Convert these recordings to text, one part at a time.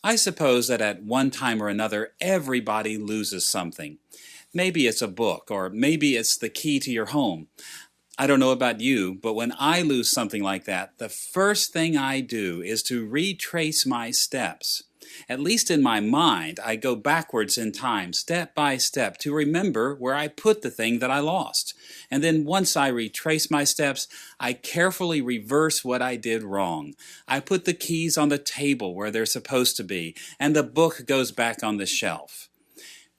I suppose that at one time or another, everybody loses something. Maybe it's a book, or maybe it's the key to your home. I don't know about you, but when I lose something like that, the first thing I do is to retrace my steps. At least in my mind, I go backwards in time, step by step, to remember where I put the thing that I lost. And then once I retrace my steps, I carefully reverse what I did wrong. I put the keys on the table where they're supposed to be, and the book goes back on the shelf.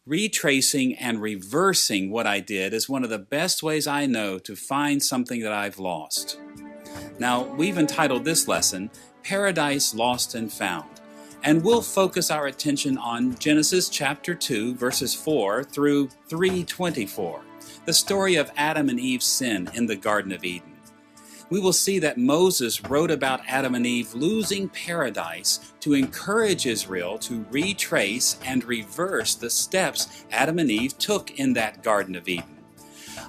Retracing and reversing what I did is one of the best ways I know to find something that I've lost. Now, we've entitled this lesson, Paradise Lost and Found, and we'll focus our attention on Genesis chapter 2, verses 4 through 3:24, the story of Adam and Eve's sin in the Garden of Eden. We will see that Moses wrote about Adam and Eve losing paradise to encourage Israel to retrace and reverse the steps Adam and Eve took in that Garden of Eden.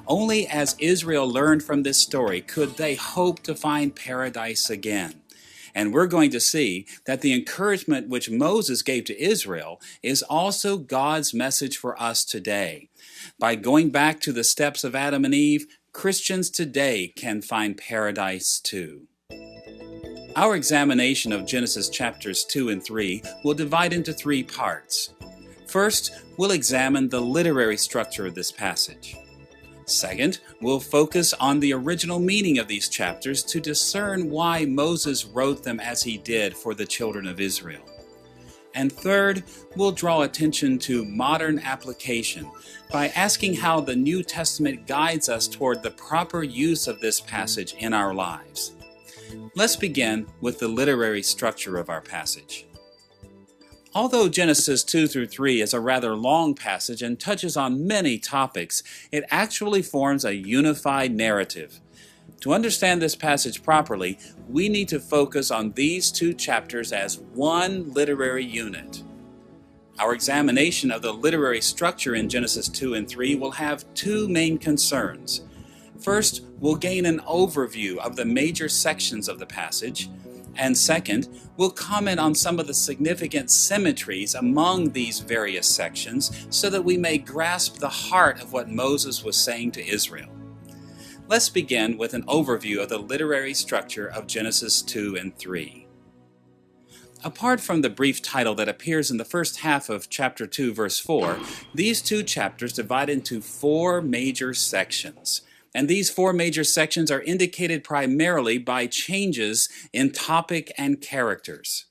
Only as Israel learned from this story could they hope to find paradise again. And we're going to see that the encouragement which Moses gave to Israel is also God's message for us today. By going back to the steps of Adam and Eve, Christians today can find paradise too. Our examination of Genesis chapters 2 and 3 will divide into 3 parts. First, we'll examine the literary structure of this passage. Second, we'll focus on the original meaning of these chapters to discern why Moses wrote them as he did for the children of Israel. And third, we'll draw attention to modern application by asking how the New Testament guides us toward the proper use of this passage in our lives. Let's begin with the literary structure of our passage. Although Genesis 2 through 3 is a rather long passage and touches on many topics, it actually forms a unified narrative. To understand this passage properly, we need to focus on these 2 chapters as one literary unit. Our examination of the literary structure in Genesis 2 and 3 will have 2 main concerns. First, we'll gain an overview of the major sections of the passage, and second, we'll comment on some of the significant symmetries among these various sections so that we may grasp the heart of what Moses was saying to Israel. Let's begin with an overview of the literary structure of Genesis 2 and 3. Apart from the brief title that appears in the first half of chapter 2, verse 4, these 2 chapters divide into 4 major sections. And these 4 major sections are indicated primarily by changes in topic and characters.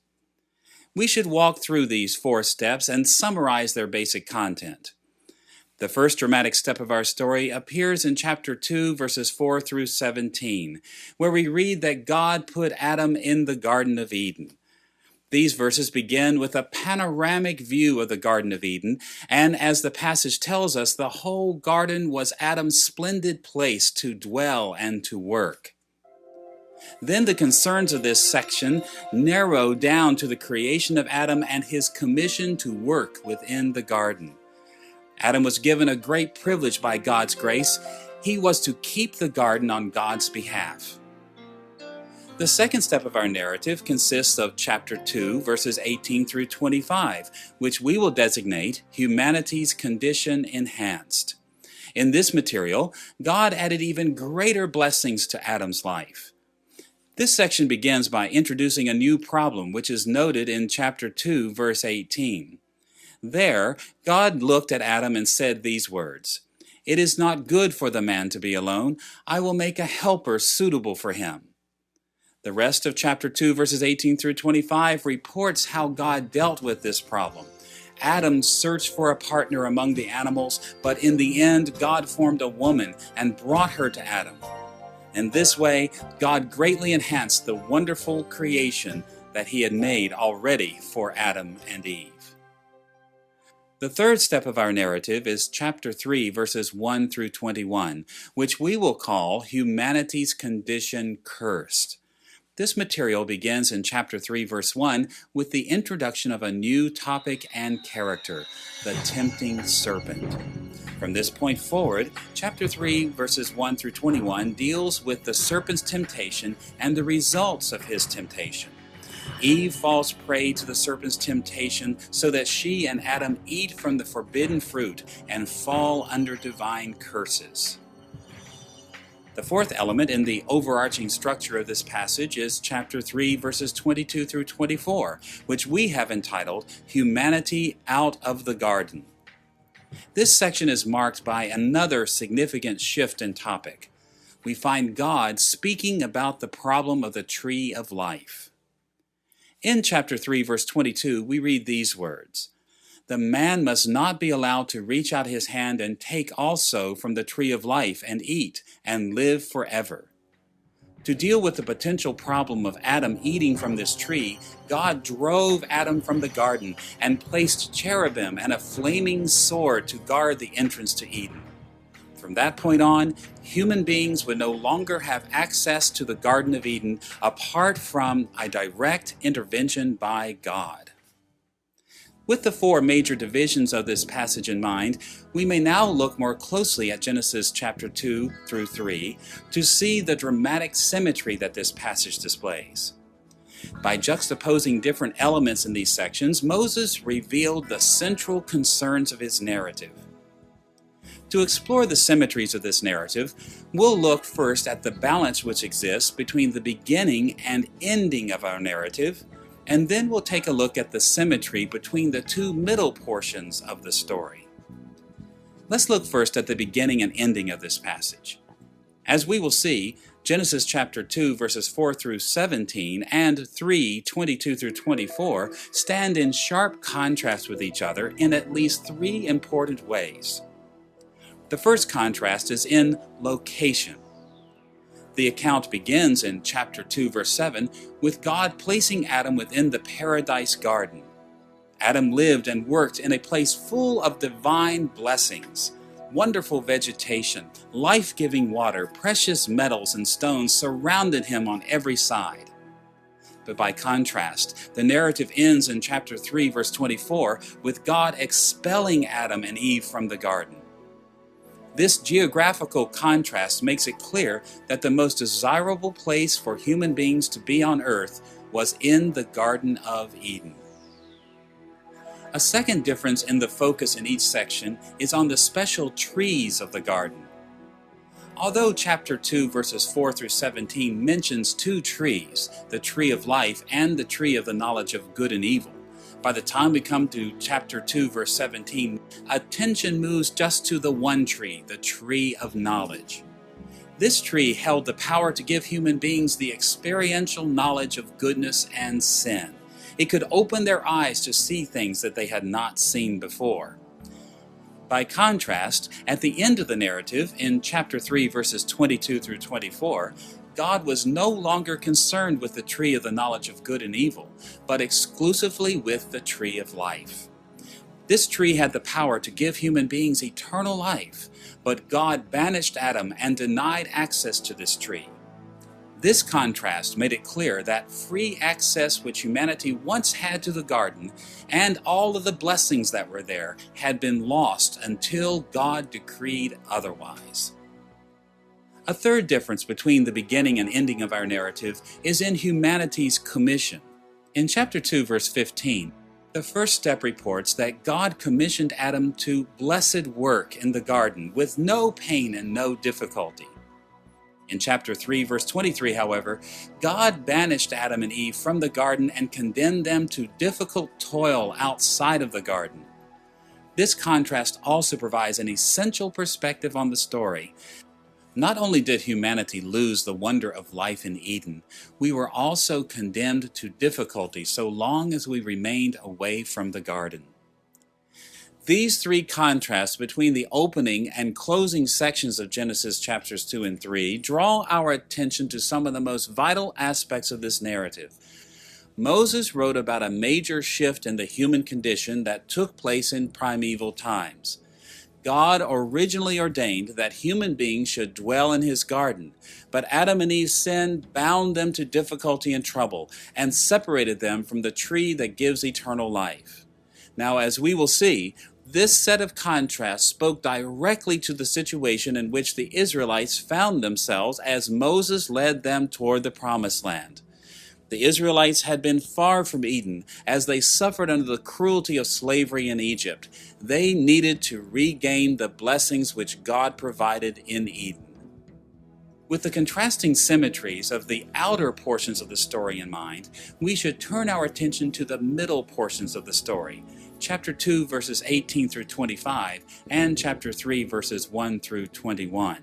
We should walk through these 4 steps and summarize their basic content. The first dramatic step of our story appears in chapter 2, verses 4 through 17, where we read that God put Adam in the Garden of Eden. These verses begin with a panoramic view of the Garden of Eden, and as the passage tells us, the whole garden was Adam's splendid place to dwell and to work. Then the concerns of this section narrow down to the creation of Adam and his commission to work within the garden. Adam was given a great privilege by God's grace. He was to keep the garden on God's behalf. The second step of our narrative consists of chapter 2, verses 18 through 25, which we will designate Humanity's Condition Enhanced. In this material, God added even greater blessings to Adam's life. This section begins by introducing a new problem, which is noted in chapter 2, verse 18. There, God looked at Adam and said these words, "It is not good for the man to be alone. I will make a helper suitable for him." The rest of chapter 2, verses 18 through 25 reports how God dealt with this problem. Adam searched for a partner among the animals, but in the end, God formed a woman and brought her to Adam. In this way, God greatly enhanced the wonderful creation that he had made already for Adam and Eve. The third step of our narrative is chapter 3, verses 1 through 21, which we will call Humanity's Condition Cursed. This material begins in chapter 3, verse 1, with the introduction of a new topic and character, the tempting serpent. From this point forward, chapter 3, verses 1 through 21 deals with the serpent's temptation and the results of his temptation. Eve falls prey to the serpent's temptation so that she and Adam eat from the forbidden fruit and fall under divine curses. The fourth element in the overarching structure of this passage is chapter 3, verses 22 through 24, which we have entitled Humanity Out of the Garden. This section is marked by another significant shift in topic. We find God speaking about the problem of the tree of life. In chapter 3, verse 22, we read these words, "The man must not be allowed to reach out his hand and take also from the tree of life and eat and live forever." To deal with the potential problem of Adam eating from this tree, God drove Adam from the garden and placed cherubim and a flaming sword to guard the entrance to Eden. From that point on, human beings would no longer have access to the Garden of Eden apart from a direct intervention by God. With the four major divisions of this passage in mind, we may now look more closely at Genesis chapter 2 through 3 to see the dramatic symmetry that this passage displays. By juxtaposing different elements in these sections, Moses revealed the central concerns of his narrative. To explore the symmetries of this narrative, we'll look first at the balance which exists between the beginning and ending of our narrative, and then we'll take a look at the symmetry between the two middle portions of the story. Let's look first at the beginning and ending of this passage. As we will see, Genesis chapter 2 verses 4 through 17 and 3, 22 through 24 stand in sharp contrast with each other in at least three important ways. The first contrast is in location. The account begins in chapter 2, verse 7, with God placing Adam within the paradise garden. Adam lived and worked in a place full of divine blessings. Wonderful vegetation, life-giving water, precious metals and stones surrounded him on every side. But by contrast, the narrative ends in chapter 3, verse 24, with God expelling Adam and Eve from the garden. This geographical contrast makes it clear that the most desirable place for human beings to be on earth was in the Garden of Eden. A second difference in the focus in each section is on the special trees of the garden. Although chapter 2 verses 4 through 17 mentions two trees, the tree of life and the tree of the knowledge of good and evil, by the time we come to chapter 2, verse 17, attention moves just to the one tree, the tree of knowledge. This tree held the power to give human beings the experiential knowledge of goodness and sin. It could open their eyes to see things that they had not seen before. By contrast, at the end of the narrative, in chapter 3, verses 22 through 24, God was no longer concerned with the tree of the knowledge of good and evil, but exclusively with the tree of life. This tree had the power to give human beings eternal life, but God banished Adam and denied access to this tree. This contrast made it clear that free access which humanity once had to the garden and all of the blessings that were there had been lost until God decreed otherwise. A third difference between the beginning and ending of our narrative is in humanity's commission. In chapter 2, verse 15, the first step reports that God commissioned Adam to blessed work in the garden with no pain and no difficulty. In chapter 3, verse 23, however, God banished Adam and Eve from the garden and condemned them to difficult toil outside of the garden. This contrast also provides an essential perspective on the story. Not only did humanity lose the wonder of life in Eden, we were also condemned to difficulty so long as we remained away from the garden. These three contrasts between the opening and closing sections of Genesis chapters 2 and 3 draw our attention to some of the most vital aspects of this narrative. Moses wrote about a major shift in the human condition that took place in primeval times. God originally ordained that human beings should dwell in his garden, but Adam and Eve's sin bound them to difficulty and trouble and separated them from the tree that gives eternal life. Now, as we will see, this set of contrasts spoke directly to the situation in which the Israelites found themselves as Moses led them toward the Promised Land. The Israelites had been far from Eden as they suffered under the cruelty of slavery in Egypt. They needed to regain the blessings which God provided in Eden. With the contrasting symmetries of the outer portions of the story in mind, we should turn our attention to the middle portions of the story, chapter 2 verses 18 through 25 and chapter 3 verses 1 through 21.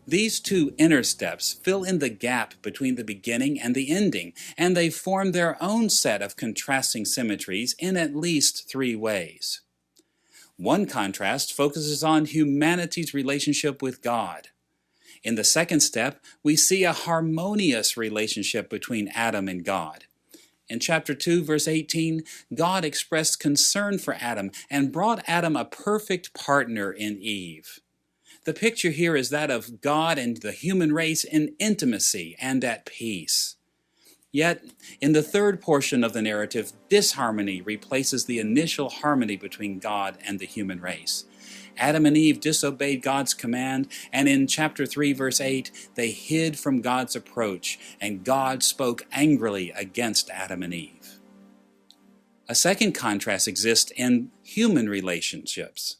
These two inner steps fill in the gap between the beginning and the ending, and they form their own set of contrasting symmetries in at least three ways. One contrast focuses on humanity's relationship with God. In the second step, we see a harmonious relationship between Adam and God. In chapter 2, verse 18, God expressed concern for Adam and brought Adam a perfect partner in Eve. The picture here is that of God and the human race in intimacy and at peace. Yet, in the third portion of the narrative, disharmony replaces the initial harmony between God and the human race. Adam and Eve disobeyed God's command, and in chapter 3, verse 8, they hid from God's approach, and God spoke angrily against Adam and Eve. A second contrast exists in human relationships.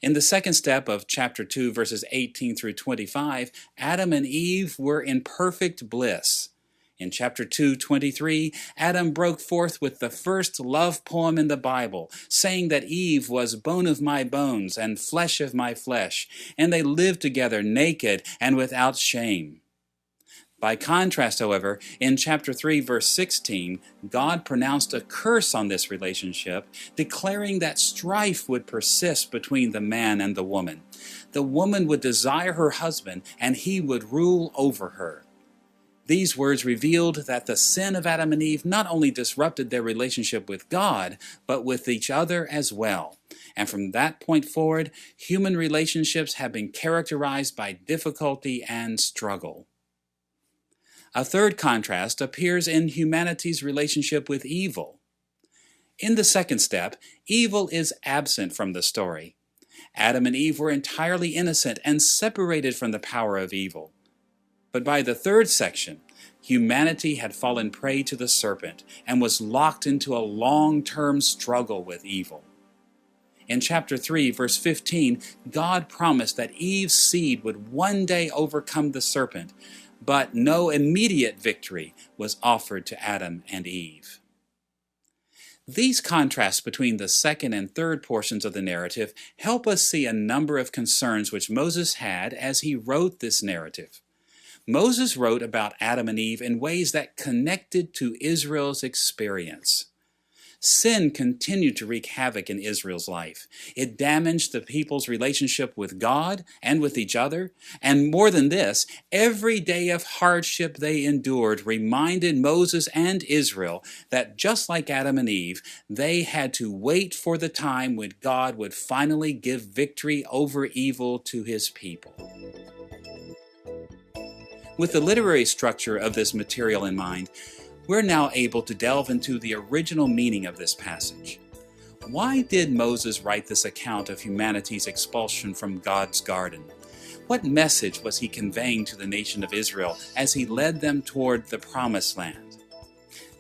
In the second step of chapter 2, verses 18 through 25, Adam and Eve were in perfect bliss. In chapter 2:23, Adam broke forth with the first love poem in the Bible, saying that Eve was bone of my bones and flesh of my flesh, and they lived together naked and without shame. By contrast, however, in chapter 3, verse 16, God pronounced a curse on this relationship, declaring that strife would persist between the man and the woman. The woman would desire her husband, and he would rule over her. These words revealed that the sin of Adam and Eve not only disrupted their relationship with God, but with each other as well. And from that point forward, human relationships have been characterized by difficulty and struggle. A third contrast appears in humanity's relationship with evil. In the second step, evil is absent from the story. Adam and Eve were entirely innocent and separated from the power of evil. But by the third section, humanity had fallen prey to the serpent and was locked into a long-term struggle with evil. In chapter 3, verse 15, God promised that Eve's seed would one day overcome the serpent, but no immediate victory was offered to Adam and Eve. These contrasts between the second and third portions of the narrative help us see a number of concerns which Moses had as he wrote this narrative. Moses wrote about Adam and Eve in ways that connected to Israel's experience. Sin continued to wreak havoc in Israel's life. It damaged the people's relationship with God and with each other. And more than this, every day of hardship they endured reminded Moses and Israel that just like Adam and Eve, they had to wait for the time when God would finally give victory over evil to his people. With the literary structure of this material in mind, we're now able to delve into the original meaning of this passage. Why did Moses write this account of humanity's expulsion from God's garden? What message was he conveying to the nation of Israel as he led them toward the promised land?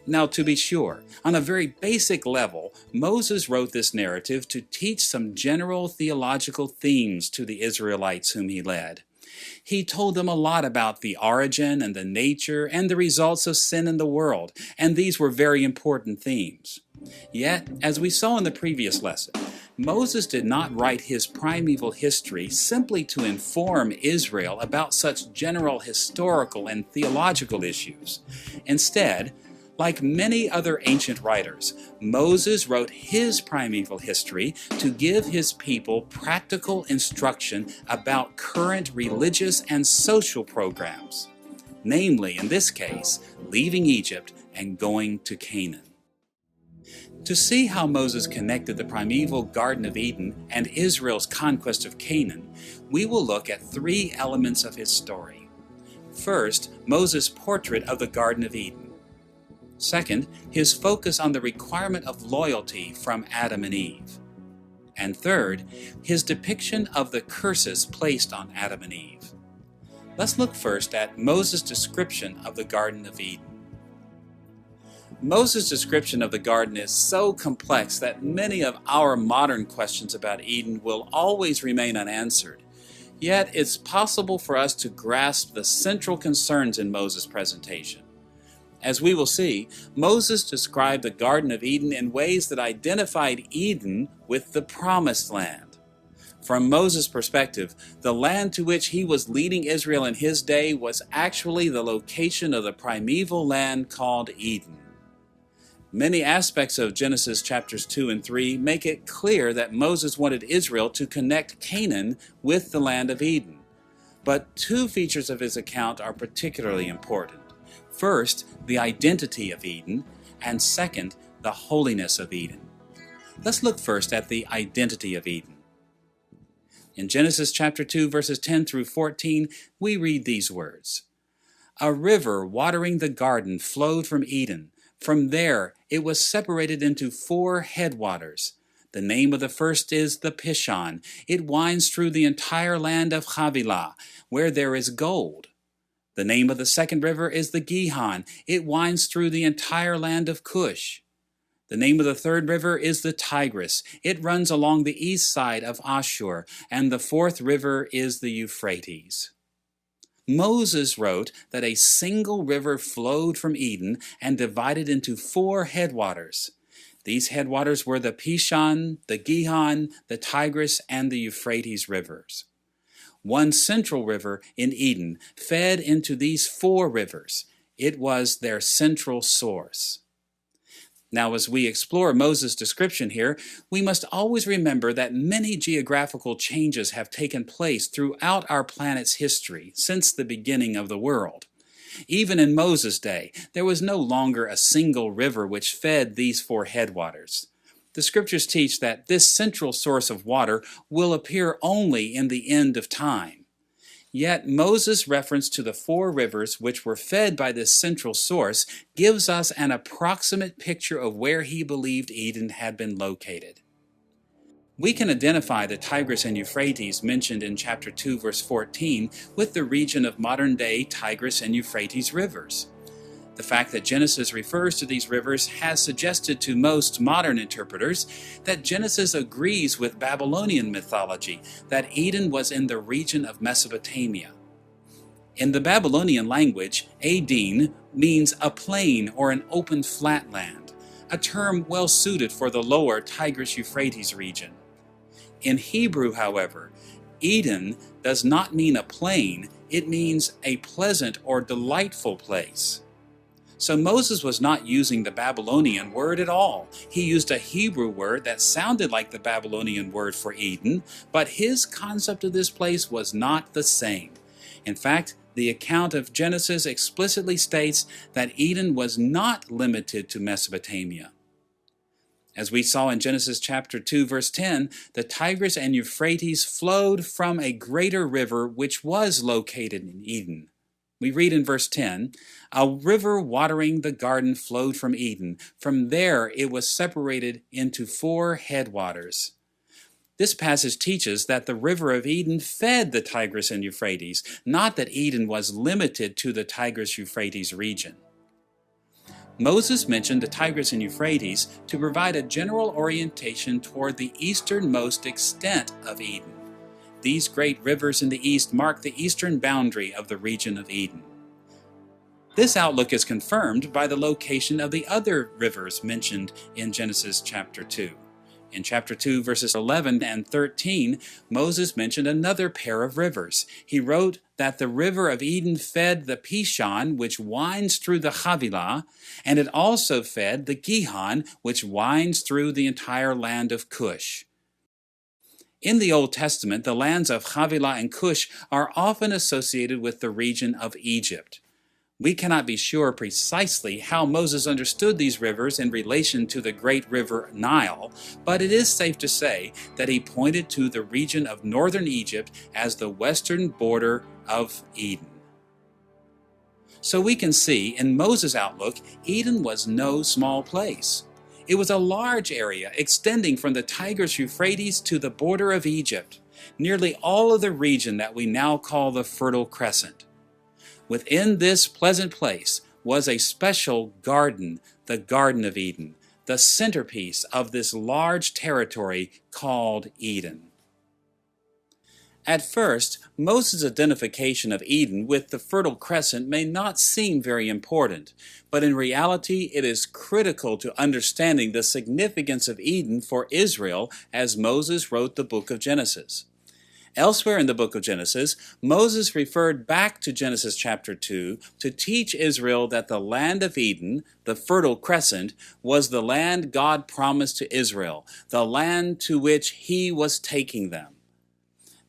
Now, to be sure, on a very basic level, Moses wrote this narrative to teach some general theological themes to the Israelites whom he led. He told them a lot about the origin and the nature and the results of sin in the world, and these were very important themes. Yet, as we saw in the previous lesson, Moses did not write his primeval history simply to inform Israel about such general historical and theological issues. Instead, like many other ancient writers, Moses wrote his primeval history to give his people practical instruction about current religious and social programs, namely, in this case, leaving Egypt and going to Canaan. To see how Moses connected the primeval Garden of Eden and Israel's conquest of Canaan, we will look at three elements of his story. First, Moses' portrait of the Garden of Eden. Second, his focus on the requirement of loyalty from Adam and Eve. And third, his depiction of the curses placed on Adam and Eve. Let's look first at Moses' description of the Garden of Eden. Moses' description of the garden is so complex that many of our modern questions about Eden will always remain unanswered. Yet it's possible for us to grasp the central concerns in Moses' presentation. As we will see, Moses described the Garden of Eden in ways that identified Eden with the Promised Land. From Moses' perspective, the land to which he was leading Israel in his day was actually the location of the primeval land called Eden. Many aspects of Genesis chapters 2 and 3 make it clear that Moses wanted Israel to connect Canaan with the land of Eden. But two features of his account are particularly important. First, the identity of Eden, and second, the holiness of Eden. Let's look first at the identity of Eden. In Genesis chapter 2, verses 10 through 14, we read these words. A river watering the garden flowed from Eden. From there, it was separated into 4 headwaters. The name of the first is the Pishon. It winds through the entire land of Havilah, where there is gold. The name of the second river is the Gihon. It winds through the entire land of Cush. The name of the third river is the Tigris. It runs along the east side of Ashur, and the fourth river is the Euphrates. Moses wrote that a single river flowed from Eden and divided into 4 headwaters. These headwaters were the Pishon, the Gihon, the Tigris, and the Euphrates rivers. One central river in Eden fed into these 4 rivers. It was their central source. Now, as we explore Moses' description here, we must always remember that many geographical changes have taken place throughout our planet's history since the beginning of the world. Even in Moses' day, there was no longer a single river which fed these 4 headwaters. The scriptures teach that this central source of water will appear only in the end of time. Yet Moses' reference to the 4 rivers which were fed by this central source gives us an approximate picture of where he believed Eden had been located. We can identify the Tigris and Euphrates mentioned in chapter 2, verse 14 with the region of modern-day Tigris and Euphrates rivers. The fact that Genesis refers to these rivers has suggested to most modern interpreters that Genesis agrees with Babylonian mythology that Eden was in the region of Mesopotamia. In the Babylonian language, Aden means a plain or an open flatland, a term well suited for the lower Tigris-Euphrates region. In Hebrew, however, Eden does not mean a plain, it means a pleasant or delightful place. So Moses was not using the Babylonian word at all. He used a Hebrew word that sounded like the Babylonian word for Eden, but his concept of this place was not the same. In fact, the account of Genesis explicitly states that Eden was not limited to Mesopotamia. As we saw in Genesis chapter 2, verse 10, the Tigris and Euphrates flowed from a greater river which was located in Eden. We read in verse 10, a river watering the garden flowed from Eden. From there it was separated into 4 headwaters. This passage teaches that the river of Eden fed the Tigris and Euphrates, not that Eden was limited to the Tigris-Euphrates region. Moses mentioned the Tigris and Euphrates to provide a general orientation toward the easternmost extent of Eden. These great rivers in the east mark the eastern boundary of the region of Eden. This outlook is confirmed by the location of the other rivers mentioned in Genesis chapter 2. In chapter 2, verses 11 and 13, Moses mentioned another pair of rivers. He wrote that the river of Eden fed the Pishon, which winds through the Havilah, and it also fed the Gihon, which winds through the entire land of Cush. In the Old Testament, the lands of Havilah and Cush are often associated with the region of Egypt. We cannot be sure precisely how Moses understood these rivers in relation to the great river Nile, but it is safe to say that he pointed to the region of northern Egypt as the western border of Eden. So we can see, in Moses' outlook, Eden was no small place. It was a large area extending from the Tigris-Euphrates to the border of Egypt, nearly all of the region that we now call the Fertile Crescent. Within this pleasant place, was a special garden, the Garden of Eden, the centerpiece of this large territory called Eden. At first, Moses' identification of Eden with the Fertile Crescent may not seem very important, but in reality it is critical to understanding the significance of Eden for Israel as Moses wrote the book of Genesis. Elsewhere in the book of Genesis, Moses referred back to Genesis chapter 2 to teach Israel that the land of Eden, the Fertile Crescent, was the land God promised to Israel, the land to which he was taking them.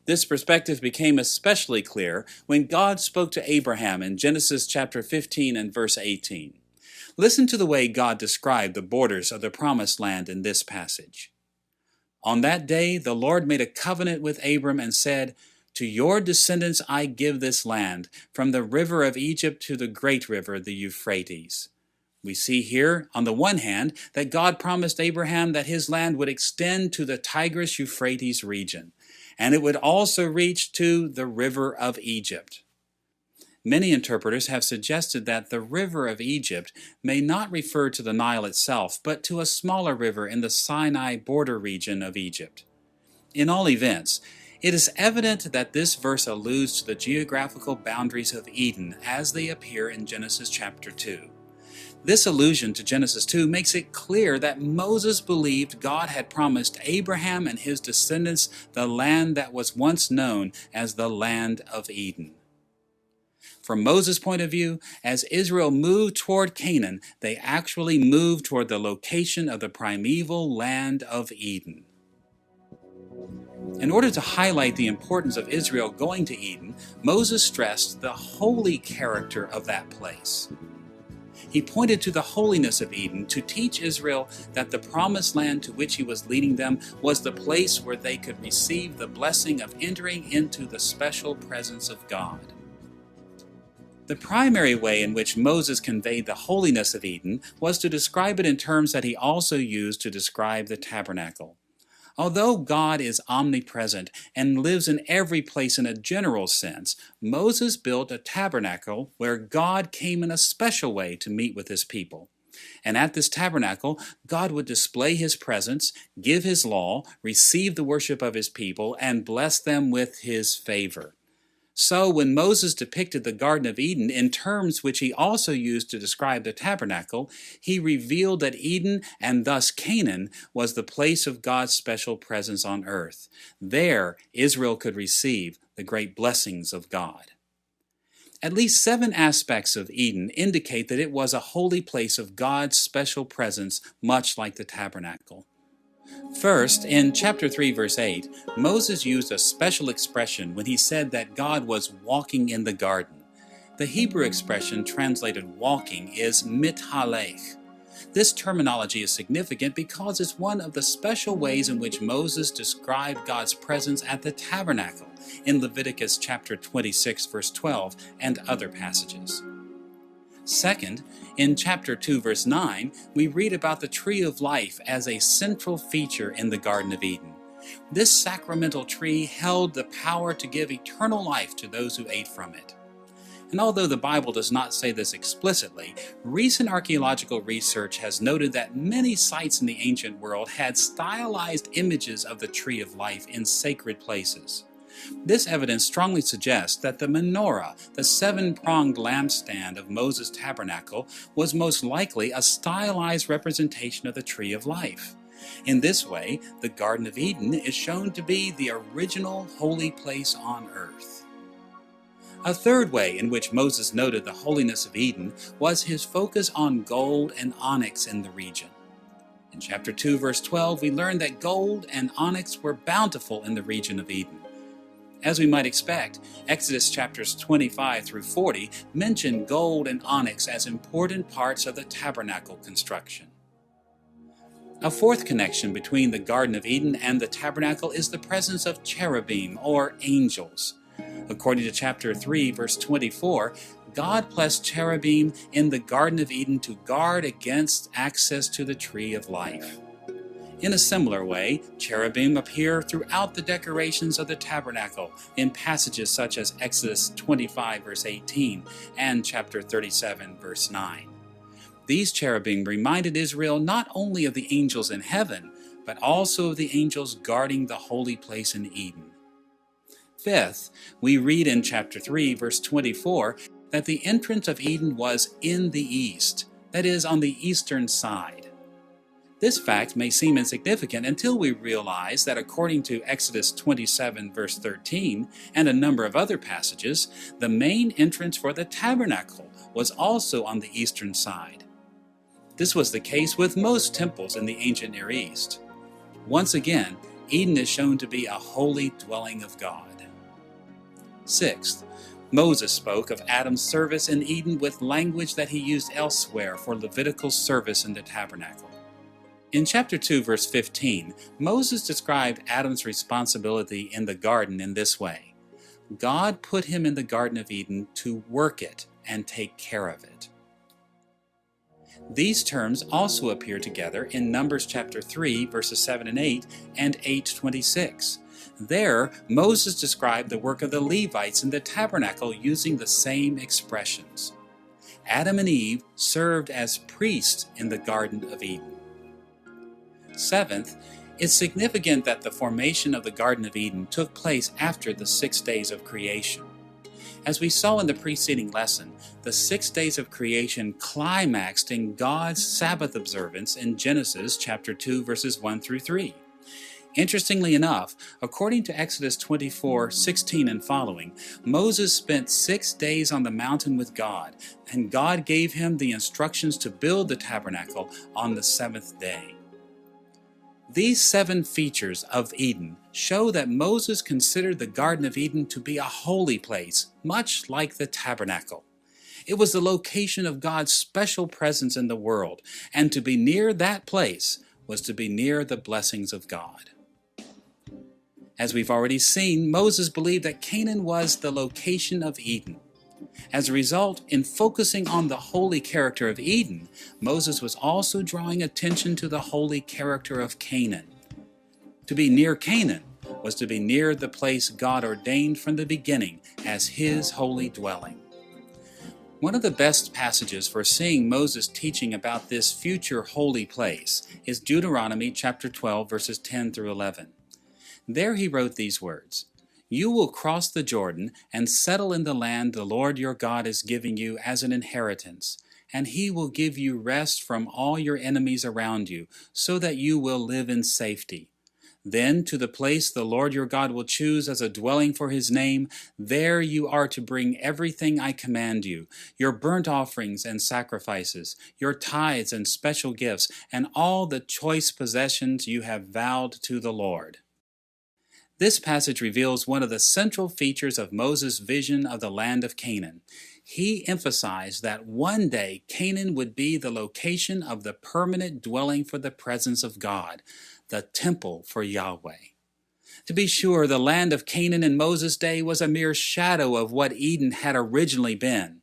This perspective became especially clear when God spoke to Abraham in Genesis chapter 15 and verse 18. Listen to the way God described the borders of the promised land in this passage. On that day the Lord made a covenant with Abram and said, "To your descendants I give this land, from the river of Egypt to the great river, the Euphrates." We see here, on the one hand, that God promised Abraham that his land would extend to the Tigris-Euphrates region, and it would also reach to the river of Egypt. Many interpreters have suggested that the river of Egypt may not refer to the Nile itself, but to a smaller river in the Sinai border region of Egypt. In all events, it is evident that this verse alludes to the geographical boundaries of Eden as they appear in Genesis chapter 2. This allusion to Genesis 2 makes it clear that Moses believed God had promised Abraham and his descendants the land that was once known as the land of Eden. From Moses' point of view, as Israel moved toward Canaan, they actually moved toward the location of the primeval land of Eden. In order to highlight the importance of Israel going to Eden, Moses stressed the holy character of that place. He pointed to the holiness of Eden to teach Israel that the promised land to which he was leading them was the place where they could receive the blessing of entering into the special presence of God. The primary way in which Moses conveyed the holiness of Eden was to describe it in terms that he also used to describe the tabernacle. Although God is omnipresent and lives in every place in a general sense, Moses built a tabernacle where God came in a special way to meet with his people. And at this tabernacle, God would display his presence, give his law, receive the worship of his people, and bless them with his favor. So when Moses depicted the Garden of Eden in terms which he also used to describe the tabernacle, he revealed that Eden, and thus Canaan, was the place of God's special presence on earth. There, Israel could receive the great blessings of God. At least 7 aspects of Eden indicate that it was a holy place of God's special presence, much like the tabernacle. First, in chapter 3, verse 8, Moses used a special expression when he said that God was walking in the garden. The Hebrew expression translated walking is mithalech. This terminology is significant because it's one of the special ways in which Moses described God's presence at the tabernacle in Leviticus chapter 26, verse 12, and other passages. Second, in chapter 2, verse 9, we read about the tree of life as a central feature in the Garden of Eden. This sacramental tree held the power to give eternal life to those who ate from it. And although the Bible does not say this explicitly, recent archaeological research has noted that many sites in the ancient world had stylized images of the tree of life in sacred places. This evidence strongly suggests that the menorah, the 7-pronged lampstand of Moses' tabernacle, was most likely a stylized representation of the tree of life. In this way, the Garden of Eden is shown to be the original holy place on earth. A third way in which Moses noted the holiness of Eden was his focus on gold and onyx in the region. In chapter 2, verse 12, we learn that gold and onyx were bountiful in the region of Eden. As we might expect, Exodus chapters 25 through 40 mention gold and onyx as important parts of the tabernacle construction. A fourth connection between the Garden of Eden and the tabernacle is the presence of cherubim, or angels. According to chapter 3, verse 24, God placed cherubim in the Garden of Eden to guard against access to the tree of life. In a similar way, cherubim appear throughout the decorations of the tabernacle in passages such as Exodus 25 verse 18 and chapter 37 verse 9. These cherubim reminded Israel not only of the angels in heaven, but also of the angels guarding the holy place in Eden. Fifth, we read in chapter 3 verse 24 that the entrance of Eden was in the east, that is, on the eastern side. This fact may seem insignificant until we realize that according to Exodus 27 verse 13 and a number of other passages, the main entrance for the tabernacle was also on the eastern side. This was the case with most temples in the ancient Near East. Once again, Eden is shown to be a holy dwelling of God. Sixth, Moses spoke of Adam's service in Eden with language that he used elsewhere for Levitical service in the tabernacle. In chapter 2, verse 15, Moses described Adam's responsibility in the garden in this way: God put him in the Garden of Eden to work it and take care of it. These terms also appear together in Numbers chapter 3, verses 7 and 8, and 8:26. There, Moses described the work of the Levites in the tabernacle using the same expressions. Adam and Eve served as priests in the Garden of Eden. Seventh, it's significant that the formation of the Garden of Eden took place after the 6 days of creation. As we saw in the preceding lesson, the 6 days of creation climaxed in God's Sabbath observance in Genesis chapter 2, verses 1 through 3. Interestingly enough, according to Exodus 24:16 and following, Moses spent 6 days on the mountain with God, and God gave him the instructions to build the tabernacle on the 7th day. These 7 features of Eden show that Moses considered the Garden of Eden to be a holy place, much like the tabernacle. It was the location of God's special presence in the world, and to be near that place was to be near the blessings of God. As we've already seen, Moses believed that Canaan was the location of Eden. As a result, in focusing on the holy character of Eden, Moses was also drawing attention to the holy character of Canaan. To be near Canaan was to be near the place God ordained from the beginning as his holy dwelling. One of the best passages for seeing Moses teaching about this future holy place is Deuteronomy chapter 12, verses 10 through 11. There he wrote these words: "You will cross the Jordan and settle in the land the Lord your God is giving you as an inheritance, and he will give you rest from all your enemies around you, so that you will live in safety. Then to the place the Lord your God will choose as a dwelling for his name, there you are to bring everything I command you, your burnt offerings and sacrifices, your tithes and special gifts, and all the choice possessions you have vowed to the Lord." This passage reveals one of the central features of Moses' vision of the land of Canaan. He emphasized that one day Canaan would be the location of the permanent dwelling for the presence of God, the temple for Yahweh. To be sure, the land of Canaan in Moses' day was a mere shadow of what Eden had originally been.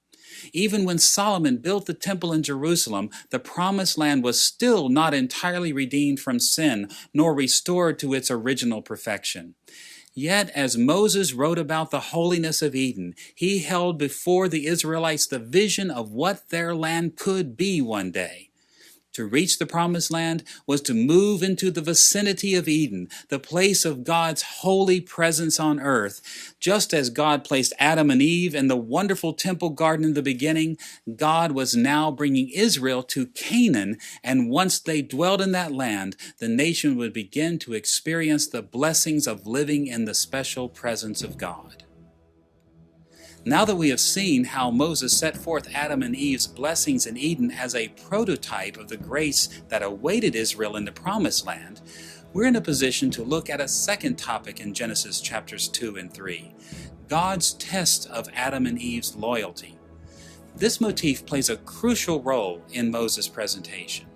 Even when Solomon built the temple in Jerusalem, the promised land was still not entirely redeemed from sin, nor restored to its original perfection. Yet, as Moses wrote about the holiness of Eden, he held before the Israelites the vision of what their land could be one day. To reach the promised land was to move into the vicinity of Eden, the place of God's holy presence on earth. Just as God placed Adam and Eve in the wonderful temple garden in the beginning, God was now bringing Israel to Canaan, and once they dwelled in that land, the nation would begin to experience the blessings of living in the special presence of God. Now that we have seen how Moses set forth Adam and Eve's blessings in Eden as a prototype of the grace that awaited Israel in the Promised Land, we're in a position to look at a second topic in Genesis chapters 2 and 3, God's test of Adam and Eve's loyalty. This motif plays a crucial role in Moses' presentation.